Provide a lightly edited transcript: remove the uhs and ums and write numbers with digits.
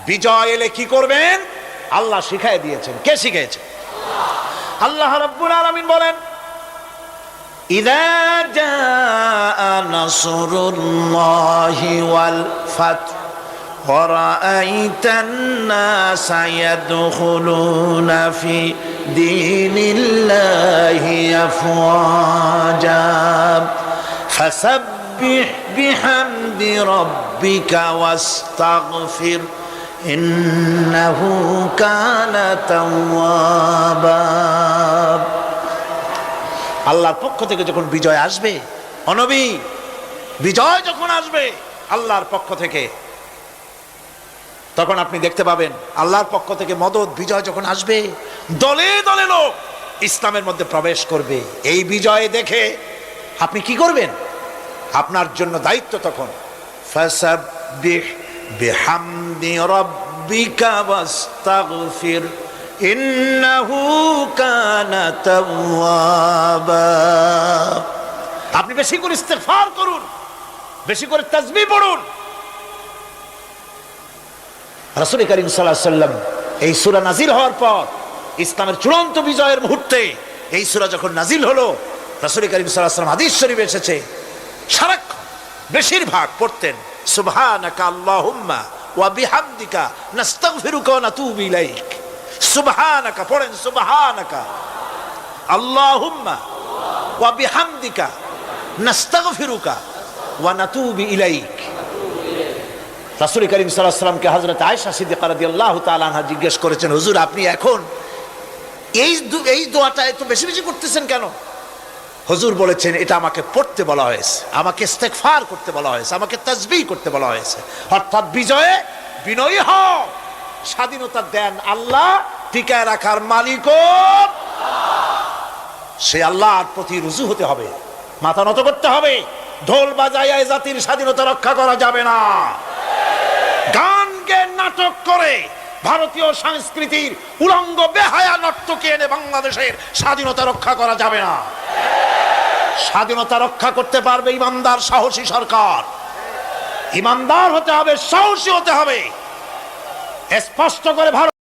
বিজয় এলে কি করবেন আল্লাহ শিখিয়ে দিয়েছেন। কে শিখিয়েছে? আল্লাহ রাব্বুল আলামিন বলেন, ইযা জাআ নাসরুল্লাহি ওয়াল ফাতহ ওয়া রাআইতান নাসা ইয়াদখুলুনা ফি দীনিল্লাহি আফওয়াজা ফাসাব্বিহ বিহামদি রাব্বিকা ওয়াস্তাগফির ইন্নাহু কানা তাওয়াবা। আল্লাহর পক্ষ থেকে যখন বিজয় আসবে, ও নবী, বিজয় যখন আসবে আল্লাহর পক্ষ থেকে, তখন আপনি দেখতে পাবেন আল্লাহর পক্ষ থেকে মদদ, বিজয় যখন আসবে দলে দলে লোক ইসলামের মধ্যে প্রবেশ করবে। এই বিজয় দেখে আপনি কি করবেন? আপনার জন্য দায়িত্ব তখন ফাসাব্বিহ বিহামদি রাব্বিকা ওয়াস্তাগফির ইন্নাহু কানা তাওয়াবা। আপনি বেশি করে ইস্তিগফার করুন, বেশি করে তাসবিহ পড়ুন। রাসূল করিম সাল্লাল্লাহু আলাইহি ওয়াসাল্লাম এই সূরা নাজিল হওয়ার পর, ইসলামের চূড়ান্ত বিজয়ের মুহূর্তে এই সূরা যখন নাজিল হলো, রাসূল করিম সাল্লাল্লাহু আলাইহি ওয়াসাল্লাম হাদিস শরীফে এসেছে সারাক্ষণ বেশিরভাগ পড়তেন সুবহানাকা আল্লাহুম্মা ওয়া বিহামদিকা নাস্তাগফিরুকা ওয়া নাতুবু ইলাইক। সুবহানাকা পড়েন, সুবহানাকা আল্লাহুম্মা ওয়া বিহামদিকা নাস্তাগফিরুকা ওয়া নাতুবু ইলাইক। রাসূল করিম সাল্লাল্লাহু আলাইহি ওয়াসাল্লামকে হযরত আয়েশা সিদ্দিকা রাদিয়াল্লাহু তাআলা আনহা জিজ্ঞেস করেছেন, হুজুর আপনি এখন এই দোয়াটা এত বেশি বেশি করতেছেন কেন? হুজুর বলেছেন, এটা আমাকে পড়তে বলা হয়েছে, আমাকে ইস্তেগফার করতে বলা হয়েছে, আমাকে তাসবিহ করতে বলা হয়েছে। অর্থাৎ বিজয়ে বিনয়ী হও। স্বাধীনতা দেন আল্লাহ, টিকায় রাখার মালিকও সে আল্লাহর প্রতি রুজু হতে হবে, মাথা নত করতে হবে। ঢোল বাজায় জাতির স্বাধীনতা রক্ষা করা যাবে না। গান গে নাটক করে ভারতীয় সংস্কৃতির উলঙ্গ বেহায়া নর্তকী এনে বাংলাদেশের স্বাধীনতা রক্ষা করা যাবে না। স্বাধীনতা রক্ষা করতে পারবে ইমানদার সাহসী সরকার। ইমানদার হতে হবে, সাহসী হতে হবে। স্পষ্ট করে ভারত